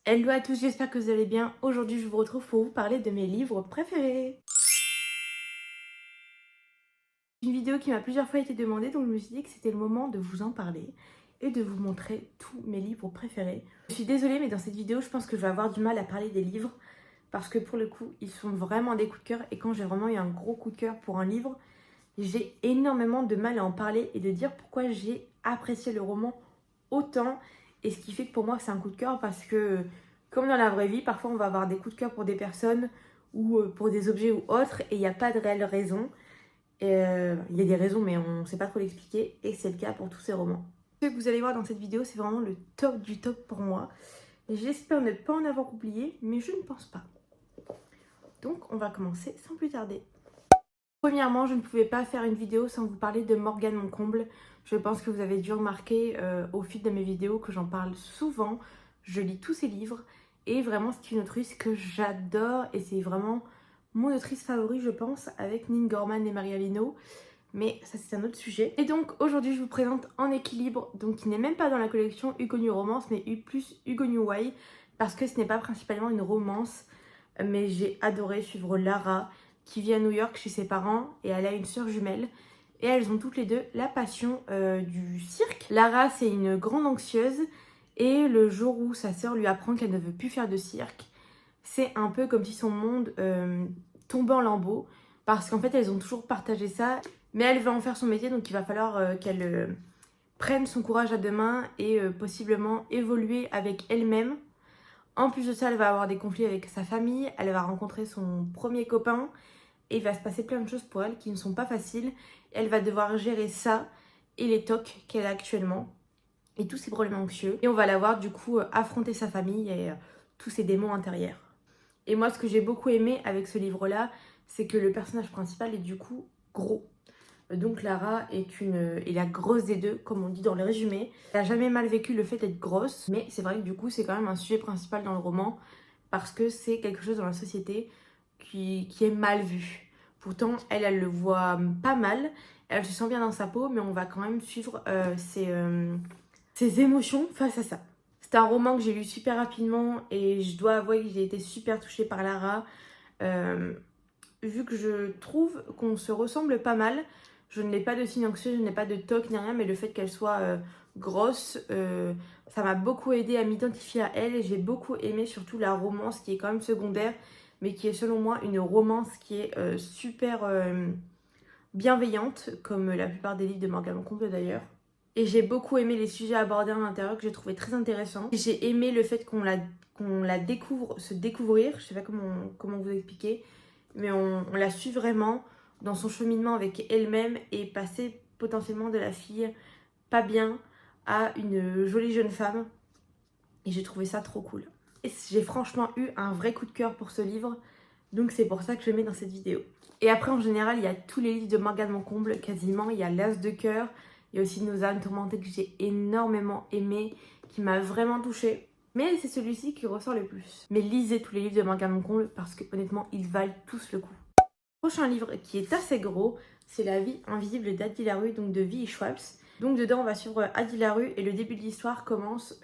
Hello à tous, j'espère que vous allez bien. Aujourd'hui, je vous retrouve pour vous parler de mes livres préférés. Une vidéo qui m'a plusieurs fois été demandée, donc je me suis dit que c'était le moment de vous en parler et de vous montrer tous mes livres préférés. Je suis désolée, mais dans cette vidéo, je pense que je vais avoir du mal à parler des livres parce que pour le coup, ils sont vraiment des coups de cœur et quand j'ai vraiment eu un gros coup de cœur pour un livre, j'ai énormément de mal à en parler et de dire pourquoi j'ai apprécié le roman autant et ce qui fait que pour moi c'est un coup de cœur parce que comme dans la vraie vie, parfois on va avoir des coups de cœur pour des personnes ou pour des objets ou autres et il n'y a pas de réelle raison. Il y a des raisons mais on ne sait pas trop l'expliquer et c'est le cas pour tous ces romans. Ce que vous allez voir dans cette vidéo c'est vraiment le top du top pour moi. J'espère ne pas en avoir oublié mais je ne pense pas. Donc on va commencer sans plus tarder. Premièrement, je ne pouvais pas faire une vidéo sans vous parler de Morgane Moncomble. Je pense que vous avez dû remarquer au fil de mes vidéos que j'en parle souvent. Je lis tous ses livres et vraiment c'est une autrice que j'adore et c'est vraiment mon autrice favorite je pense avec Nin Gorman et Maria Lino. Mais ça c'est un autre sujet. Et donc aujourd'hui je vous présente En équilibre, donc qui n'est même pas dans la collection Hugo New Romance mais plus Hugo New Y parce que ce n'est pas principalement une romance mais j'ai adoré suivre Lara qui vit à New York chez ses parents et elle a une sœur jumelle et elles ont toutes les deux la passion du cirque. Lara c'est une grande anxieuse et le jour où sa sœur lui apprend qu'elle ne veut plus faire de cirque, c'est un peu comme si son monde tombait en lambeaux parce qu'en fait elles ont toujours partagé ça mais elle veut en faire son métier donc il va falloir qu'elle prenne son courage à deux mains et possiblement évoluer avec elle-même. En plus de ça, elle va avoir des conflits avec sa famille, elle va rencontrer son premier copain et il va se passer plein de choses pour elle qui ne sont pas faciles. Elle va devoir gérer ça et les tocs qu'elle a actuellement et tous ses problèmes anxieux. Et on va la voir du coup affronter sa famille et tous ses démons intérieurs. Et moi, ce que j'ai beaucoup aimé avec ce livre-là, c'est que le personnage principal est du coup gros. Donc Lara est la grosse des deux, comme on dit dans le résumé. Elle n'a jamais mal vécu le fait d'être grosse, mais c'est vrai que du coup c'est quand même un sujet principal dans le roman, parce que c'est quelque chose dans la société qui est mal vu. Pourtant, elle le voit pas mal, elle se sent bien dans sa peau, mais on va quand même suivre ses émotions face à ça. C'est un roman que j'ai lu super rapidement et je dois avouer que j'ai été super touchée par Lara. Euh, Vu que je trouve qu'on se ressemble pas mal, je ne l'ai pas de signe anxieux, je n'ai pas de toc ni rien, mais le fait qu'elle soit grosse, ça m'a beaucoup aidé à m'identifier à elle et j'ai beaucoup aimé surtout la romance qui est quand même secondaire, mais qui est selon moi une romance qui est super bienveillante, comme la plupart des livres de Morgane Comte d'ailleurs. Et j'ai beaucoup aimé les sujets abordés à l'intérieur que j'ai trouvé très intéressants. J'ai aimé le fait qu'on la découvre, se découvrir, je sais pas comment vous expliquer, mais on la suit vraiment dans son cheminement avec elle-même et passer potentiellement de la fille pas bien à une jolie jeune femme. Et j'ai trouvé ça trop cool. Et j'ai franchement eu un vrai coup de cœur pour ce livre, donc c'est pour ça que je le mets dans cette vidéo. Et après, en général, il y a tous les livres de Morgane Moncomble, quasiment. Il y a L'As de cœur, il y a aussi Nos âmes tourmentées que j'ai énormément aimé, qui m'a vraiment touchée. Mais c'est celui-ci qui ressort le plus. Mais lisez tous les livres de Morgane Moncomble parce que honnêtement, ils valent tous le coup. Prochain livre qui est assez gros, c'est La vie invisible d'Adi Larue, donc de V.E. Schwabs. Donc dedans, on va suivre Adi Larue et le début de l'histoire commence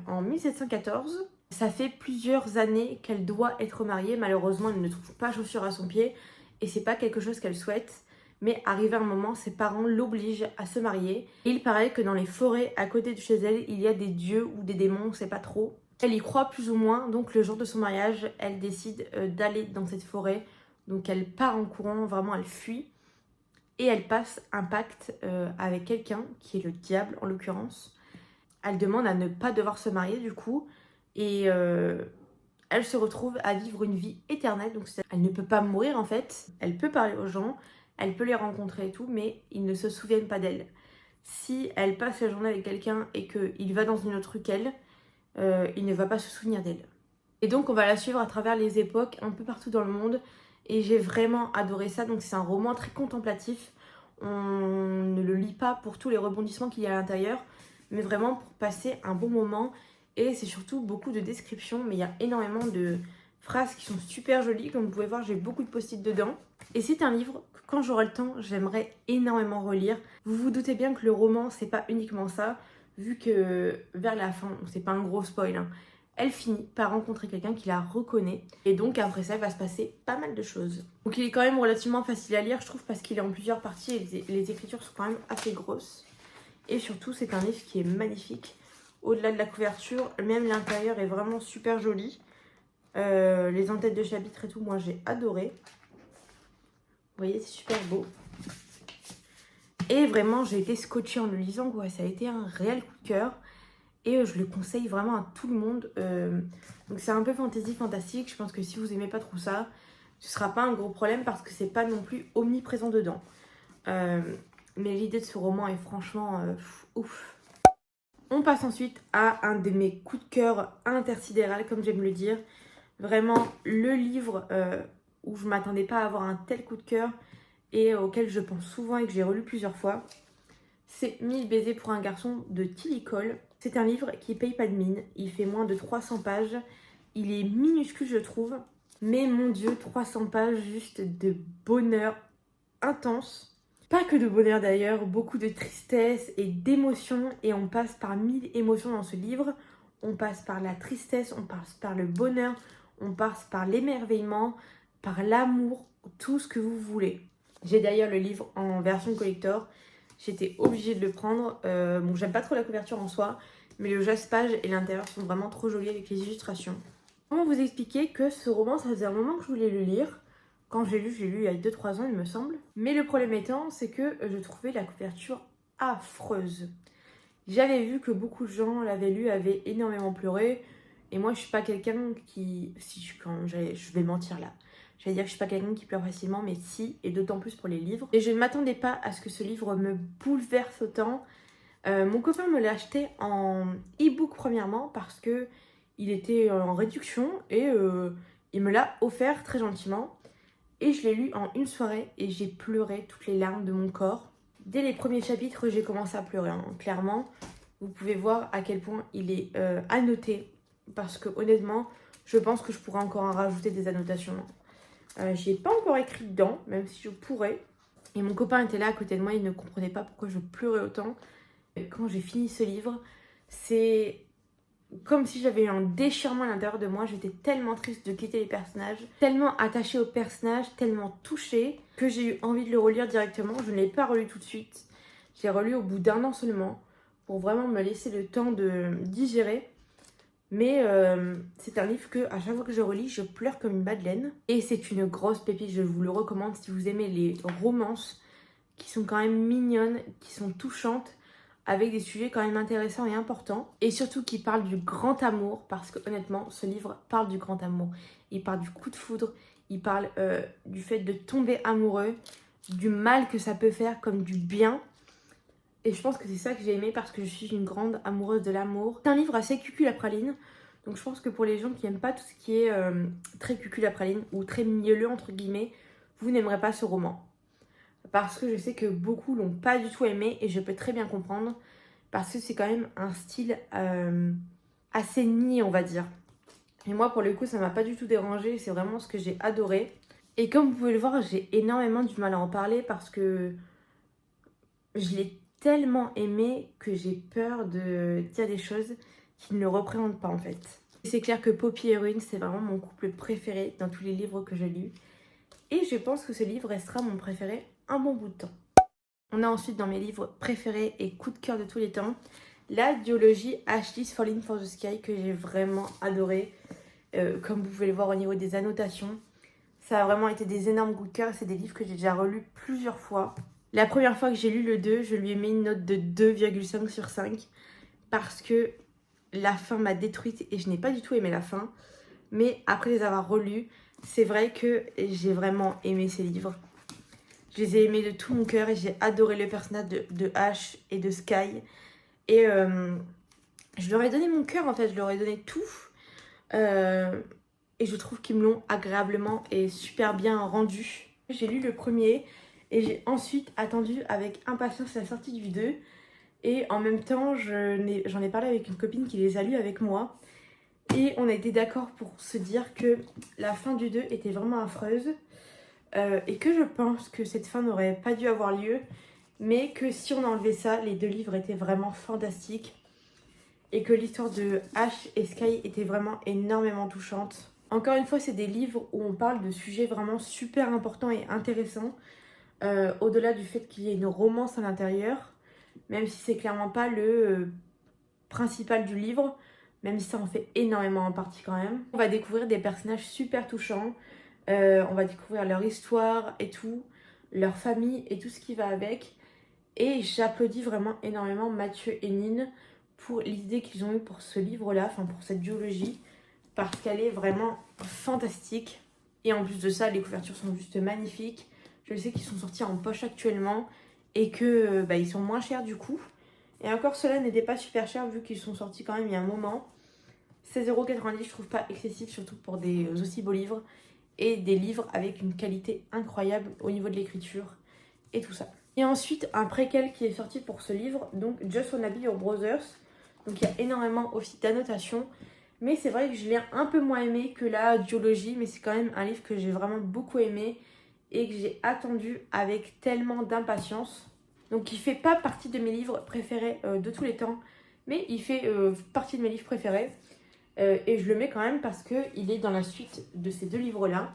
en 1714. Ça fait plusieurs années qu'elle doit être mariée. Malheureusement, elle ne trouve pas chaussure à son pied et c'est pas quelque chose qu'elle souhaite. Mais arrivé un moment, ses parents l'obligent à se marier. Et il paraît que dans les forêts à côté de chez elle, il y a des dieux ou des démons, on sait pas trop. Elle y croit plus ou moins, donc le jour de son mariage, elle décide d'aller dans cette forêt. Donc elle part en courant, vraiment elle fuit. Et elle passe un pacte avec quelqu'un, qui est le diable en l'occurrence. Elle demande à ne pas devoir se marier du coup. Et elle se retrouve à vivre une vie éternelle. Donc elle ne peut pas mourir en fait. Elle peut parler aux gens, elle peut les rencontrer et tout, mais ils ne se souviennent pas d'elle. Si elle passe la journée avec quelqu'un et qu'il va dans une autre rue qu'elle, il ne va pas se souvenir d'elle. Et donc on va la suivre à travers les époques, un peu partout dans le monde. Et j'ai vraiment adoré ça. Donc c'est un roman très contemplatif. On ne le lit pas pour tous les rebondissements qu'il y a à l'intérieur, mais vraiment pour passer un bon moment. Et c'est surtout beaucoup de descriptions, mais il y a énormément de phrases qui sont super jolies. Comme vous pouvez voir, j'ai beaucoup de post-it dedans. Et c'est un livre que quand j'aurai le temps, j'aimerais énormément relire. Vous vous doutez bien que le roman, c'est pas uniquement ça, vu que vers la fin, c'est pas un gros spoil, hein, elle finit par rencontrer quelqu'un qui la reconnaît. Et donc après ça, il va se passer pas mal de choses. Donc il est quand même relativement facile à lire, je trouve, parce qu'il est en plusieurs parties et les écritures sont quand même assez grosses. Et surtout, c'est un livre qui est magnifique. Au-delà de la couverture, même l'intérieur est vraiment super joli. Les entêtes de chapitres et tout, moi j'ai adoré. Vous voyez, c'est super beau. Et vraiment, j'ai été scotchée en le lisant, quoi. Ça a été un réel coup de cœur. Et je le conseille vraiment à tout le monde. Donc c'est un peu fantasy fantastique. Je pense que si vous aimez pas trop ça, ce sera pas un gros problème parce que c'est pas non plus omniprésent dedans. Mais l'idée de ce roman est franchement ouf. On passe ensuite à un de mes coups de cœur intersidéral, comme j'aime le dire. Vraiment le livre où je m'attendais pas à avoir un tel coup de cœur et auquel je pense souvent et que j'ai relu plusieurs fois. C'est 1000 baisers pour un garçon de Tilly Cole. C'est un livre qui paye pas de mine. Il fait moins de 300 pages. Il est minuscule, je trouve. Mais mon Dieu, 300 pages juste de bonheur intense. Pas que de bonheur d'ailleurs, beaucoup de tristesse et d'émotion. Et on passe par 1000 émotions dans ce livre. On passe par la tristesse, on passe par le bonheur, on passe par l'émerveillement, par l'amour, tout ce que vous voulez. J'ai d'ailleurs le livre en version collector. J'étais obligée de le prendre. Bon, j'aime pas trop la couverture en soi, mais le jaspage et l'intérieur sont vraiment trop jolis avec les illustrations. Comment vous expliquer que ce roman, ça faisait un moment que je voulais le lire. Quand j'ai lu il y a 2-3 ans, il me semble. Mais le problème étant, c'est que je trouvais la couverture affreuse. J'avais vu que beaucoup de gens l'avaient lu, avaient énormément pleuré. Et moi, je suis pas quelqu'un qui... je vais mentir là. J'allais dire que je suis pas quelqu'un qui pleure facilement, mais si, et d'autant plus pour les livres. Et je ne m'attendais pas à ce que ce livre me bouleverse autant. Mon copain me l'a acheté en e-book premièrement parce que il était en réduction et il me l'a offert très gentiment. Et je l'ai lu en une soirée et j'ai pleuré toutes les larmes de mon corps. Dès les premiers chapitres, j'ai commencé à pleurer, hein. Clairement, vous pouvez voir à quel point il est annoté. Parce que honnêtement, je pense que je pourrais encore en rajouter des annotations. J'y ai pas encore écrit dedans, même si je pourrais. Et mon copain était là à côté de moi, il ne comprenait pas pourquoi je pleurais autant. Et quand j'ai fini ce livre, c'est comme si j'avais eu un déchirement à l'intérieur de moi. J'étais tellement triste de quitter les personnages, tellement attachée aux personnages, tellement touchée, que j'ai eu envie de le relire directement. Je ne l'ai pas relu tout de suite. J'ai relu au bout d'1 an seulement, pour vraiment me laisser le temps de digérer. Mais c'est un livre que à chaque fois que je relis, je pleure comme une madeleine. Et c'est une grosse pépite, je vous le recommande si vous aimez les romances qui sont quand même mignonnes, qui sont touchantes, avec des sujets quand même intéressants et importants. Et surtout qui parlent du grand amour, parce que honnêtement, ce livre parle du grand amour. Il parle du coup de foudre, il parle du fait de tomber amoureux, du mal que ça peut faire comme du bien. Et je pense que c'est ça que j'ai aimé parce que je suis une grande amoureuse de l'amour. C'est un livre assez cucul-à-praline. Donc je pense que pour les gens qui n'aiment pas tout ce qui est très cucul-à-praline ou très mielleux entre guillemets, vous n'aimerez pas ce roman. Parce que je sais que beaucoup l'ont pas du tout aimé et je peux très bien comprendre. Parce que c'est quand même un style assez niais, on va dire. Et moi pour le coup ça m'a pas du tout dérangé, c'est vraiment ce que j'ai adoré. Et comme vous pouvez le voir, j'ai énormément du mal à en parler parce que je l'ai tellement aimé que j'ai peur de dire des choses qui ne le représentent pas en fait. C'est clair que Poppy et Ruin, c'est vraiment mon couple préféré dans tous les livres que j'ai lus. Et je pense que ce livre restera mon préféré un bon bout de temps. On a ensuite dans mes livres préférés et coup de cœur de tous les temps, la duologie Ashley's Falling for the Sky que j'ai vraiment adoré. Comme vous pouvez le voir au niveau des annotations, ça a vraiment été des énormes coups de cœur. C'est des livres que j'ai déjà relus plusieurs fois. La première fois que j'ai lu le 2, je lui ai mis une note de 2,5 sur 5 parce que la fin m'a détruite et je n'ai pas du tout aimé la fin. Mais après les avoir relus, c'est vrai que j'ai vraiment aimé ces livres. Je les ai aimés de tout mon cœur et j'ai adoré le personnage de Ash et de Sky. Et je leur ai donné mon cœur en fait, je leur ai donné tout. Et je trouve qu'ils me l'ont agréablement et super bien rendu. J'ai lu le premier et j'ai ensuite attendu avec impatience la sortie du 2. Et en même temps, j'en ai parlé avec une copine qui les a lus avec moi. Et on a été d'accord pour se dire que la fin du 2 était vraiment affreuse. Et que je pense que cette fin n'aurait pas dû avoir lieu. Mais que si on enlevait ça, les 2 livres étaient vraiment fantastiques. et que l'histoire de Ash et Sky était vraiment énormément touchante. Encore une fois, c'est des livres où on parle de sujets vraiment super importants et intéressants, au-delà du fait qu'il y ait une romance à l'intérieur, même si c'est clairement pas le principal du livre, même si ça en fait énormément en partie quand même. On va découvrir des personnages super touchants, on va découvrir leur histoire et tout, leur famille et tout ce qui va avec. Et j'applaudis vraiment énormément Mathieu et Nine pour l'idée qu'ils ont eue pour ce livre-là, enfin pour cette duologie, parce qu'elle est vraiment fantastique. Et en plus de ça, les couvertures sont juste magnifiques. Je sais qu'ils sont sortis en poche actuellement et que ils sont moins chers du coup. Et encore, ceux-là n'étaient pas super chers vu qu'ils sont sortis quand même il y a un moment. 16,90 €, je trouve pas excessif, surtout pour des aussi beaux livres. Et des livres avec une qualité incroyable au niveau de l'écriture et tout ça. Et ensuite, un préquel qui est sorti pour ce livre, donc Just Wanna Be Your Brothers. Donc il y a énormément aussi d'annotations. Mais c'est vrai que je l'ai un peu moins aimé que la duologie, mais c'est quand même un livre que j'ai vraiment beaucoup aimé et que j'ai attendu avec tellement d'impatience. Donc il fait pas partie de mes livres préférés de tous les temps, mais il fait partie de mes livres préférés. Et je le mets quand même parce qu'il est dans la suite de ces deux livres-là.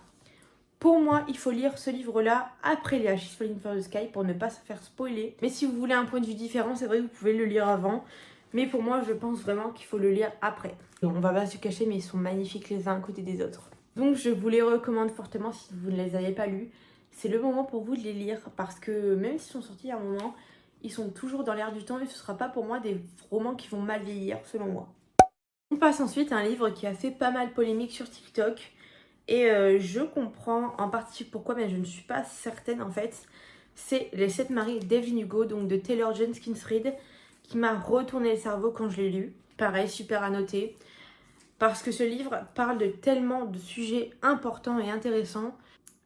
Pour moi, il faut lire ce livre-là après les She's Falling for the Sky pour ne pas se faire spoiler. Mais si vous voulez un point de vue différent, c'est vrai que vous pouvez le lire avant. Mais pour moi, je pense vraiment qu'il faut le lire après. On va pas se cacher, mais ils sont magnifiques les uns à côté des autres. Donc je vous les recommande fortement si vous ne les avez pas lus. C'est le moment pour vous de les lire parce que même s'ils sont sortis il y a un moment, ils sont toujours dans l'air du temps et ce ne sera pas pour moi des romans qui vont mal vieillir selon moi. On passe ensuite à un livre qui a fait pas mal polémique sur TikTok. Et je comprends en partie pourquoi, mais je ne suis pas certaine en fait. C'est Les 7 maris d'Evelyn Hugo, donc de Taylor Jenkins Reid, qui m'a retourné le cerveau quand je l'ai lu. Pareil, super à noter. Parce que ce livre parle de tellement de sujets importants et intéressants.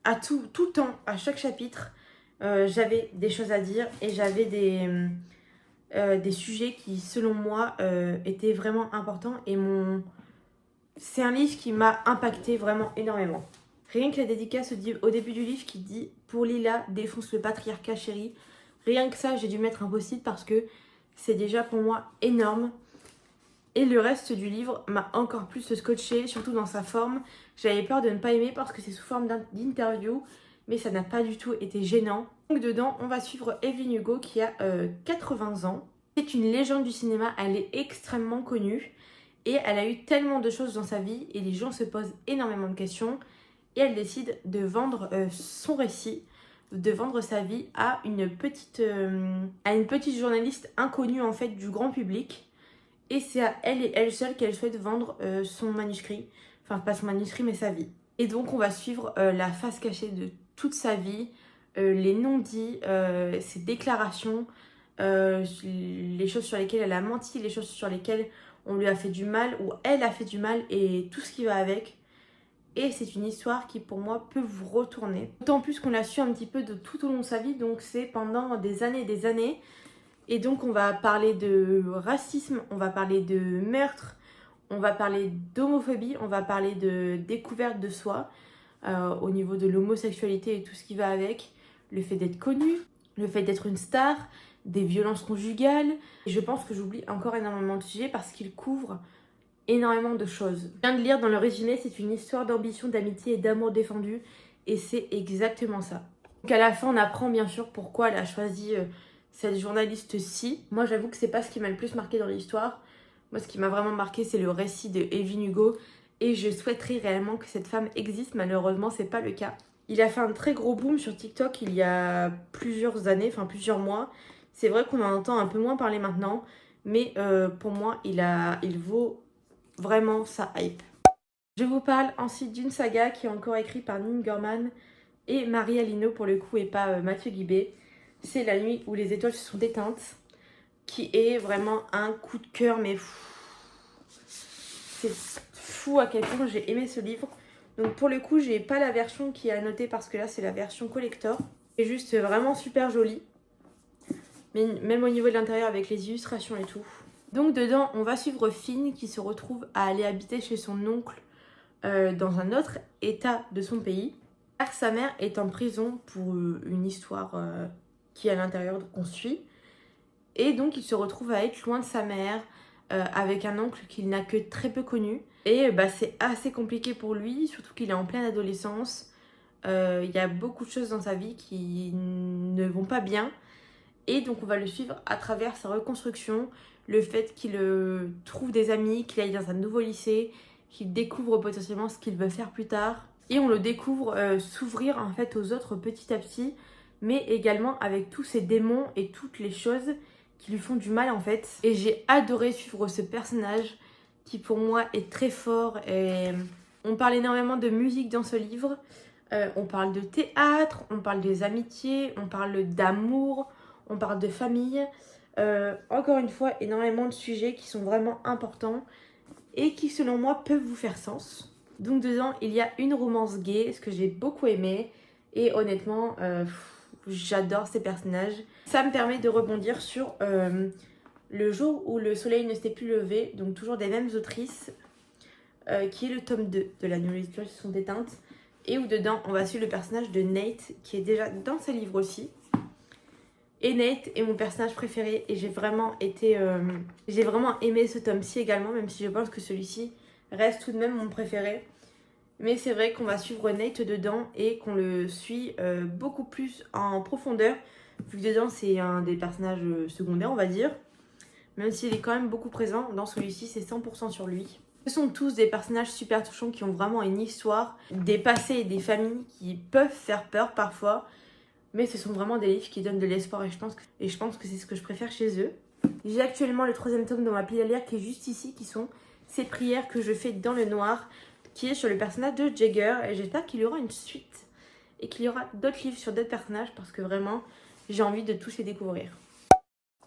À tout temps, à chaque chapitre, j'avais des choses à dire et j'avais des sujets qui, selon moi, étaient vraiment importants et c'est un livre qui m'a impacté vraiment énormément. Rien que la dédicace au début du livre qui dit « Pour Lila, défonce le patriarcat chéri ». Rien que ça, j'ai dû mettre un post-it parce que c'est déjà pour moi énorme. Et le reste du livre m'a encore plus scotché, surtout dans sa forme. J'avais peur de ne pas aimer parce que c'est sous forme d'interview, mais ça n'a pas du tout été gênant. Donc dedans, on va suivre Evelyn Hugo qui a 80 ans. C'est une légende du cinéma, elle est extrêmement connue. Et elle a eu tellement de choses dans sa vie et les gens se posent énormément de questions. Et elle décide de vendre son récit, de vendre sa vie à une petite journaliste inconnue en fait du grand public. Et c'est à elle et elle seule qu'elle souhaite vendre son manuscrit. Enfin, pas son manuscrit, mais sa vie. Et donc, on va suivre la face cachée de toute sa vie, les non-dits, ses déclarations, les choses sur lesquelles elle a menti, les choses sur lesquelles on lui a fait du mal ou elle a fait du mal et tout ce qui va avec. Et c'est une histoire qui pour moi peut vous retourner. D'autant plus qu'on l'a su un petit peu de tout au long de sa vie, donc c'est pendant des années et des années. Et donc on va parler de racisme, on va parler de meurtre, on va parler d'homophobie, on va parler de découverte de soi au niveau de l'homosexualité et tout ce qui va avec, le fait d'être connu, le fait d'être une star, des violences conjugales. Et je pense que j'oublie encore énormément de sujets parce qu'il couvre énormément de choses. Je viens de lire dans le résumé, c'est une histoire d'ambition, d'amitié et d'amour défendu. Et c'est exactement ça. Donc à la fin, on apprend bien sûr pourquoi elle a choisi cette journaliste-ci. Moi, j'avoue que c'est pas ce qui m'a le plus marqué dans l'histoire. Moi, ce qui m'a vraiment marqué, c'est le récit de Evelyn Hugo. Et je souhaiterais réellement que cette femme existe. Malheureusement, c'est pas le cas. Il a fait un très gros boom sur TikTok il y a plusieurs années, enfin plusieurs mois. C'est vrai qu'on en entend un peu moins parler maintenant. Mais pour moi, il vaut vraiment sa hype. Je vous parle ensuite d'une saga qui est encore écrite par Neil Gaiman et Marie Alino pour le coup et pas Mathieu Guibé. C'est La nuit où les étoiles se sont éteintes, qui est vraiment un coup de cœur, mais c'est fou à quel point j'ai aimé ce livre. Donc pour le coup, j'ai pas la version qui est annotée parce que là c'est la version collector. C'est juste vraiment super joli, mais même au niveau de l'intérieur avec les illustrations et tout. Donc dedans, on va suivre Finn qui se retrouve à aller habiter chez son oncle dans un autre état de son pays. Car sa mère est en prison pour une histoire qui est à l'intérieur qu'on suit. Et donc il se retrouve à être loin de sa mère, avec un oncle qu'il n'a que très peu connu. Et c'est assez compliqué pour lui, surtout qu'il est en pleine adolescence. Il y a beaucoup de choses dans sa vie qui ne vont pas bien. Et donc on va le suivre à travers sa reconstruction, le fait qu'il trouve des amis, qu'il aille dans un nouveau lycée, qu'il découvre potentiellement ce qu'il veut faire plus tard. Et on le découvre s'ouvrir en fait aux autres petit à petit, mais également avec tous ces démons et toutes les choses qui lui font du mal en fait. Et j'ai adoré suivre ce personnage qui pour moi est très fort. Et on parle énormément de musique dans ce livre, on parle de théâtre, on parle des amitiés, on parle d'amour, on parle de famille. Encore une fois, énormément de sujets qui sont vraiment importants et qui selon moi peuvent vous faire sens. Donc dedans, il y a une romance gay, ce que j'ai beaucoup aimé. Et honnêtement, j'adore ces personnages. Ça me permet de rebondir sur Le jour où le soleil ne s'était plus levé, donc toujours des mêmes autrices, qui est le tome 2 de La Nuit les sont éteintes. Et où dedans, on va suivre le personnage de Nate, qui est déjà dans ce livre aussi. Et Nate est mon personnage préféré et j'ai vraiment aimé ce tome-ci également, même si je pense que celui-ci reste tout de même mon préféré. Mais c'est vrai qu'on va suivre Nate dedans et qu'on le suit beaucoup plus en profondeur, vu que dedans c'est un des personnages secondaires on va dire, même s'il est quand même beaucoup présent. Dans celui-ci c'est 100% sur lui. Ce sont tous des personnages super touchants qui ont vraiment une histoire, des passés et des familles qui peuvent faire peur parfois. Mais ce sont vraiment des livres qui donnent de l'espoir et je pense que c'est ce que je préfère chez eux. J'ai actuellement le 3e tome dans ma pile à lire qui est juste ici, qui sont Ces prières que je fais dans le noir, qui est sur le personnage de Jagger. Et j'espère qu'il y aura une suite et qu'il y aura d'autres livres sur d'autres personnages parce que vraiment j'ai envie de tous les découvrir.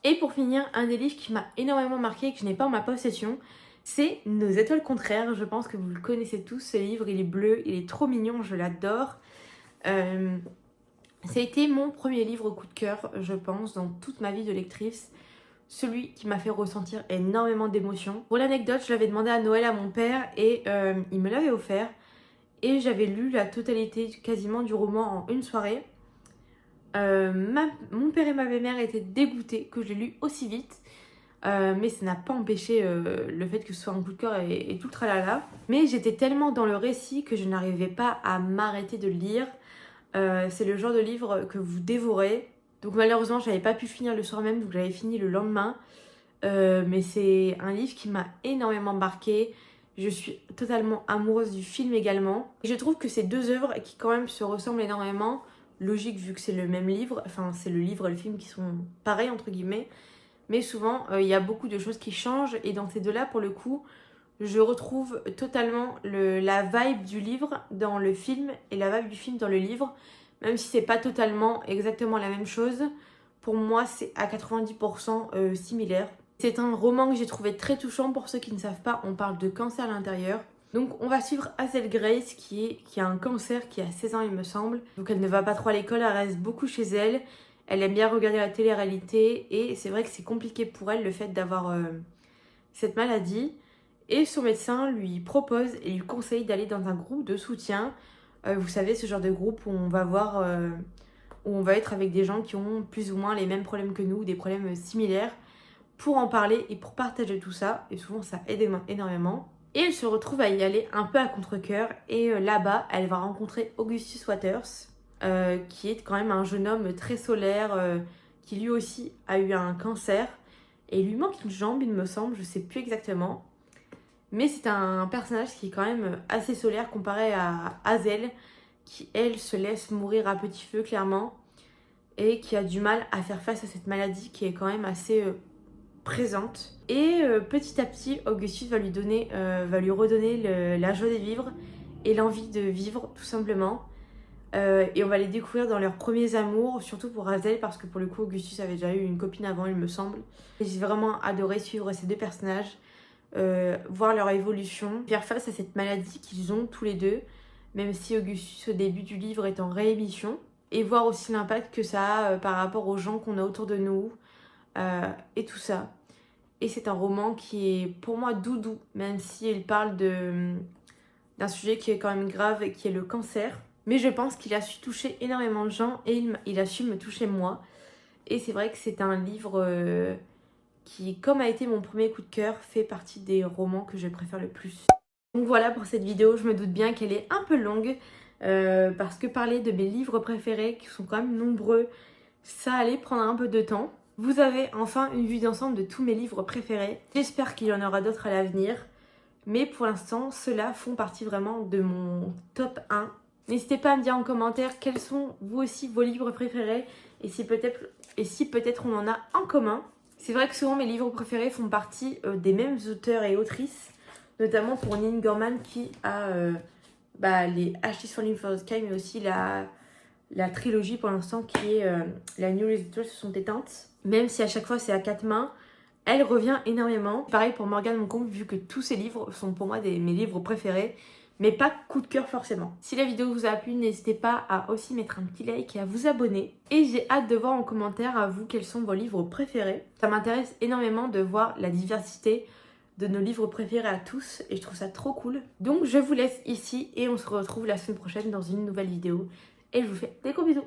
Et pour finir, un des livres qui m'a énormément marqué et que je n'ai pas en ma possession, c'est Nos étoiles contraires. Je pense que vous le connaissez tous, ce livre, il est bleu, il est trop mignon, je l'adore. Ça a été mon premier livre coup de cœur, je pense, dans toute ma vie de lectrice. Celui qui m'a fait ressentir énormément d'émotions. Pour l'anecdote, je l'avais demandé à Noël à mon père et il me l'avait offert. Et j'avais lu la totalité quasiment du roman en une soirée. Mon père et ma belle-mère étaient dégoûtés que je l'ai lu aussi vite. Mais ça n'a pas empêché le fait que ce soit un coup de cœur et tout le tralala. Mais j'étais tellement dans le récit que je n'arrivais pas à m'arrêter de le lire. C'est le genre de livre que vous dévorez. Donc malheureusement j'avais pas pu finir le soir même, donc j'avais fini le lendemain. Mais c'est un livre qui m'a énormément marquée. Je suis totalement amoureuse du film également. Et je trouve que ces deux œuvres qui quand même se ressemblent énormément, logique vu que c'est le même livre, enfin c'est le livre et le film qui sont pareils entre guillemets. Mais souvent il y a beaucoup de choses qui changent et dans ces deux-là pour le coup, je retrouve totalement la vibe du livre dans le film et la vibe du film dans le livre. Même si c'est pas totalement exactement la même chose, pour moi c'est à 90% similaire. C'est un roman que j'ai trouvé très touchant. Pour ceux qui ne savent pas, on parle de cancer à l'intérieur. Donc on va suivre Hazel Grace qui a un cancer, qui a 16 ans il me semble. Donc elle ne va pas trop à l'école, elle reste beaucoup chez elle. Elle aime bien regarder la télé-réalité et c'est vrai que c'est compliqué pour elle le fait d'avoir cette maladie. Et son médecin lui propose et lui conseille d'aller dans un groupe de soutien. Vous savez, ce genre de groupe où on va voir, où on va être avec des gens qui ont plus ou moins les mêmes problèmes que nous, des problèmes similaires, pour en parler et pour partager tout ça. Et souvent, ça aide énormément. Et elle se retrouve à y aller un peu à contre-cœur. Et là-bas, elle va rencontrer Augustus Waters, qui est quand même un jeune homme très solaire, qui lui aussi a eu un cancer. Et il lui manque une jambe, il me semble, je sais plus exactement. Mais c'est un personnage qui est quand même assez solaire comparé à Hazel, qui elle se laisse mourir à petit feu clairement et qui a du mal à faire face à cette maladie qui est quand même assez présente. Et petit à petit, Augustus va lui redonner la joie de vivre et l'envie de vivre tout simplement. Et on va les découvrir dans leurs premiers amours, surtout pour Hazel parce que pour le coup Augustus avait déjà eu une copine avant il me semble. Et j'ai vraiment adoré suivre ces deux personnages. Voir leur évolution, faire face à cette maladie qu'ils ont tous les deux, même si Augustus au début du livre est en réémission, et voir aussi l'impact que ça a par rapport aux gens qu'on a autour de nous, et tout ça. Et c'est un roman qui est pour moi doudou, même s'il parle d'un sujet qui est quand même grave, qui est le cancer. Mais je pense qu'il a su toucher énormément de gens et il a su me toucher moi. Et c'est vrai que c'est un livre qui, comme a été mon premier coup de cœur, fait partie des romans que je préfère le plus. Donc voilà pour cette vidéo, je me doute bien qu'elle est un peu longue parce que parler de mes livres préférés, qui sont quand même nombreux, ça allait prendre un peu de temps. Vous avez enfin une vue d'ensemble de tous mes livres préférés. J'espère qu'il y en aura d'autres à l'avenir. Mais pour l'instant, ceux-là font partie vraiment de mon top 1. N'hésitez pas à me dire en commentaire quels sont vous aussi vos livres préférés et si peut-être on en a en commun. C'est vrai que souvent mes livres préférés font partie des mêmes auteurs et autrices, notamment pour Neil Gaiman qui a les Ashes Falling for the Sky, mais aussi la trilogie pour l'instant qui est la New Étoiles se sont éteintes. Même si à chaque fois c'est à 4 mains, elle revient énormément. Pareil pour Morgane Moncombe, vu que tous ces livres sont pour moi mes livres préférés, mais pas coup de cœur forcément. Si la vidéo vous a plu, n'hésitez pas à aussi mettre un petit like et à vous abonner. Et j'ai hâte de voir en commentaire à vous quels sont vos livres préférés. Ça m'intéresse énormément de voir la diversité de nos livres préférés à tous et je trouve ça trop cool. Donc je vous laisse ici et on se retrouve la semaine prochaine dans une nouvelle vidéo. Et je vous fais des gros bisous.